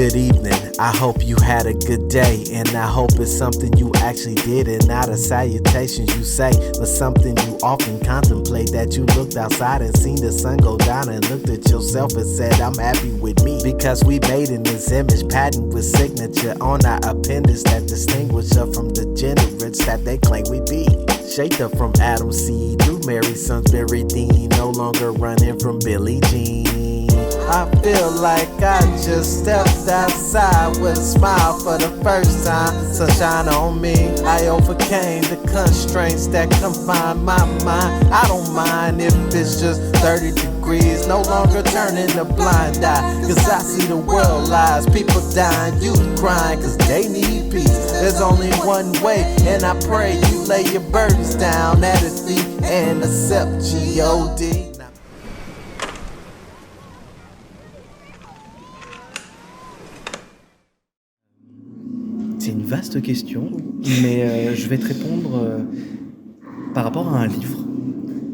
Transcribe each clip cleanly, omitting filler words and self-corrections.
good evening. I hope you had a good day, and I hope it's something you actually did and not a salutation you say, but something you often contemplate, that you looked outside and seen the sun go down and looked at yourself and said, I'm happy with me, because we made in this image, patent with signature on our appendix that distinguish us from the degenerates that they claim we be. Shaped up from Adam seed through Mary Sainsbury Dean, no longer running from Billie Jean. I feel like I just stepped outside with a smile for the first time. Sunshine on me, I overcame the constraints that confine my mind. I don't mind if it's just 30 degrees, no longer turning a blind eye, cause I see the world lies, people dying, youth crying, cause they need peace. There's only one way, and I pray you lay your burdens down at his feet and accept G.O.D. C'est une vaste question, mais je vais te répondre par rapport à un livre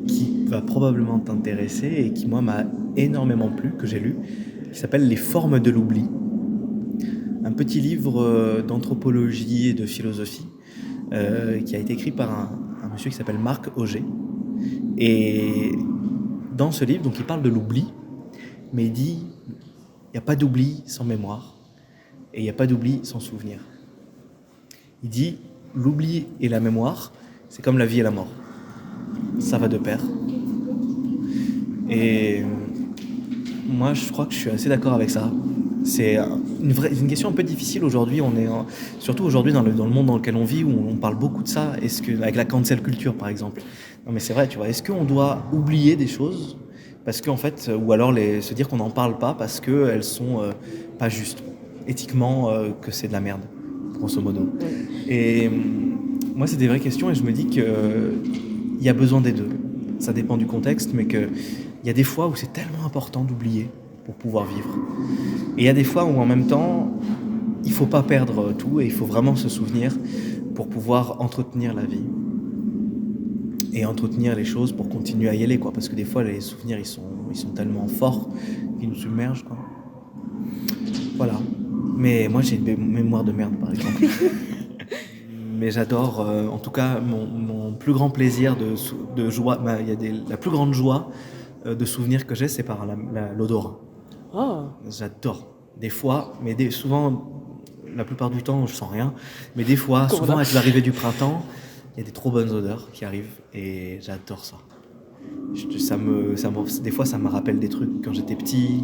qui va probablement t'intéresser et qui, moi, m'a énormément plu, que j'ai lu, qui s'appelle Les formes de l'oubli. Un petit livre d'anthropologie et de philosophie qui a été écrit par un monsieur qui s'appelle Marc Augé. Et dans ce livre, donc, il parle de l'oubli, mais il dit il n'y a pas d'oubli sans mémoire et il n'y a pas d'oubli sans souvenir. Il dit l'oubli et la mémoire, c'est comme la vie et la mort. Ça va de pair. Et moi, je crois que je suis assez d'accord avec ça. C'est une question un peu difficile aujourd'hui. Surtout aujourd'hui dans le monde dans lequel on vit, où on parle beaucoup de ça. Avec la cancel culture, par exemple. Non, mais c'est vrai, tu vois. Est-ce qu'on doit oublier des choses parce qu'en fait, ou alors se dire qu'on n'en parle pas parce qu'elles sont pas justes, éthiquement, que c'est de la merde, grosso modo. Et moi, c'est des vraies questions et je me dis qu'il y a besoin des deux. Ça dépend du contexte, mais qu'il y a des fois où c'est tellement important d'oublier pour pouvoir vivre. Et il y a des fois où en même temps, il ne faut pas perdre tout et il faut vraiment se souvenir pour pouvoir entretenir la vie. Et entretenir les choses pour continuer à y aller, quoi. Parce que des fois, les souvenirs, ils sont tellement forts qu'ils nous submergent, quoi. Voilà. Mais moi, j'ai une mémoire de merde, par exemple. Mais j'adore, en tout cas, mon plus grand plaisir de joie, la plus grande joie de souvenir que j'ai, c'est par l'odorat. Oh. J'adore. Des fois, souvent, la plupart du temps, je sens rien. Mais des fois, souvent avec l'arrivée du printemps, il y a des trop bonnes odeurs qui arrivent et j'adore ça. Des fois, ça me rappelle des trucs quand j'étais petit.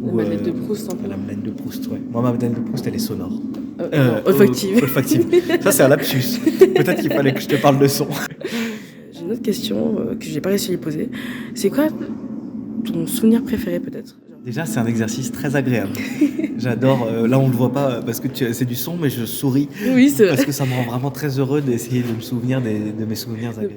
La Madeleine de Proust, un peu. La Madeleine de Proust, ouais. Moi, ma Madeleine de Proust, elle est sonore. Olfactive. Olfactive. Ça, c'est un lapsus. Peut-être qu'il fallait que je te parle de son. J'ai une autre question que j'ai pas réussi à lui poser. C'est quoi ton souvenir préféré, peut-être ? Déjà, c'est un exercice très agréable. J'adore. Là, on le voit pas parce que c'est du son, mais je souris. Oui, c'est vrai. Parce que ça me rend vraiment très heureux d'essayer de me souvenir de mes souvenirs agréables.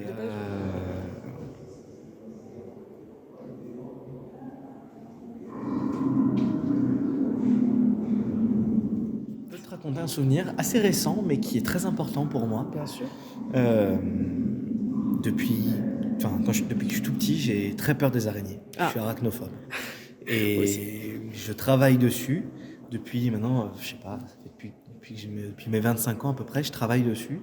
Je vais te raconter un souvenir assez récent, mais qui est très important pour moi. Bien sûr. Depuis que je suis tout petit, j'ai très peur des araignées. Je suis arachnophobe. Et je travaille dessus depuis maintenant, je sais pas, depuis mes 25 ans à peu près, je travaille dessus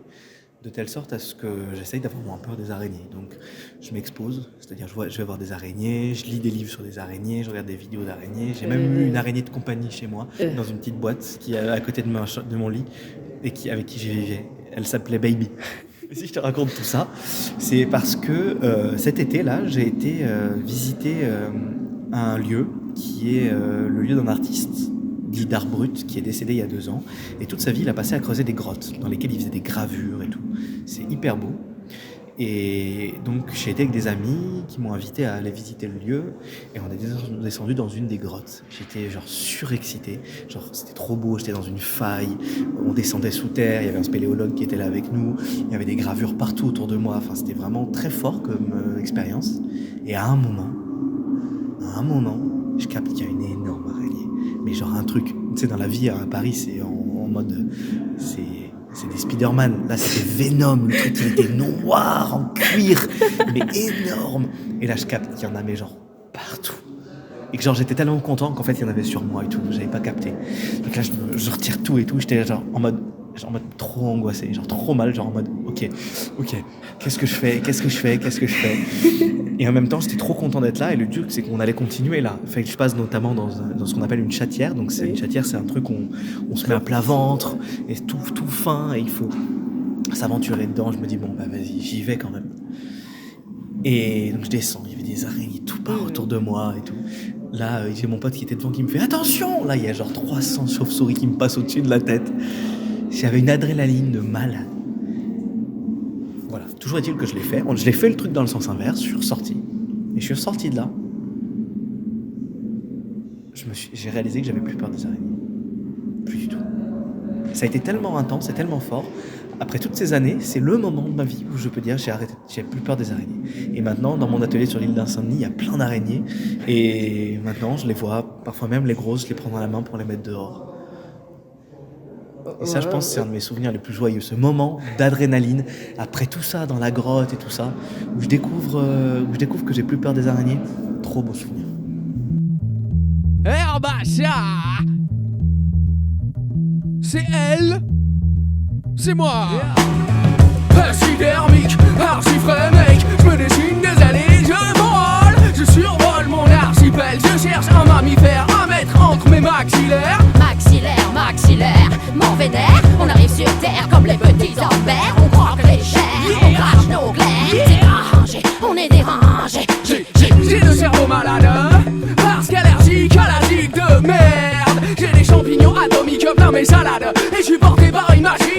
de telle sorte à ce que j'essaye d'avoir moins peur des araignées. Donc je m'expose, c'est-à-dire je vais voir des araignées, je lis des livres sur des araignées, je regarde des vidéos d'araignées. J'ai même eu une araignée de compagnie chez moi, dans une petite boîte qui est à côté de mon lit et avec qui j'y vivais. Elle s'appelait Baby. Et si je te raconte tout ça, c'est parce que cet été-là, j'ai été visiter un lieu qui est le lieu d'un artiste dit d'art brut qui est décédé il y a 2 ans, et toute sa vie il a passé à creuser des grottes dans lesquelles il faisait des gravures et tout. C'est hyper beau. Et donc j'ai été avec des amis qui m'ont invité à aller visiter le lieu, et on est descendu dans une des grottes. J'étais genre surexcité, genre c'était trop beau, j'étais dans une faille, on descendait sous terre, il y avait un spéléologue qui était là avec nous, il y avait des gravures partout autour de moi, enfin c'était vraiment très fort comme expérience. Et à un moment, je capte qu'il y a une énorme araignée. Mais genre un truc, tu sais, dans la vie à Paris, c'est en mode... C'est des Spider-Man. Là, c'était Venom. Le truc, il était noir, en cuir, mais énorme. Et là, je capte qu'il y en a, mais genre, partout. Et que genre j'étais tellement content qu'en fait il y en avait sur moi et tout, j'avais pas capté. Donc là je retire tout et tout, j'étais genre en mode trop angoissé, genre trop mal, genre en mode ok, qu'est-ce que je fais Et en même temps j'étais trop content d'être là, et le truc c'est qu'on allait continuer là. Fait que je passe notamment dans ce qu'on appelle une chatière. Donc c'est une chatière, c'est un truc où on se met à plat ventre et tout fin, et il faut s'aventurer dedans. Je me dis bon bah vas-y, j'y vais quand même. Et donc je descends, il y avait des araignées tout part autour de moi et tout. Là, j'ai mon pote qui était devant qui me fait attention. Là, il y a genre 300 chauves-souris qui me passent au-dessus de la tête. J'avais une adrénaline de malade. Voilà, toujours est-il que je l'ai fait. Je l'ai fait le truc dans le sens inverse, je suis ressorti. Et je suis ressorti de là. J'ai réalisé que j'avais plus peur des araignées. Plus du tout. Ça a été tellement intense et tellement fort. Après toutes ces années, c'est le moment de ma vie où je peux dire j'ai plus peur des araignées. Et maintenant, dans mon atelier sur l'île d'Insomnie, il y a plein d'araignées. Et maintenant, je les vois, parfois même les grosses, je les prends dans la main pour les mettre dehors. Et ça, je pense, c'est un de mes souvenirs les plus joyeux. Ce moment d'adrénaline, après tout ça, dans la grotte et tout ça, où je découvre que j'ai plus peur des araignées. Trop beau souvenir. Herbacea, c'est elle, c'est moi. Archidermique, archifrémique, je me dessine des allées, je m'envole, je survole mon archipel, je cherche un mammifère à mettre entre mes maxillaires. Maxillaire, m'en vénère, on arrive sur terre comme les petits ambers, on croque les chairs, on crache nos glaires, c'est arrangé, on est dérangé. J'ai le cerveau malade, parce qu'allergique à la digue de merde. J'ai des champignons atomiques plein mes salades, et je suis porté par une machine.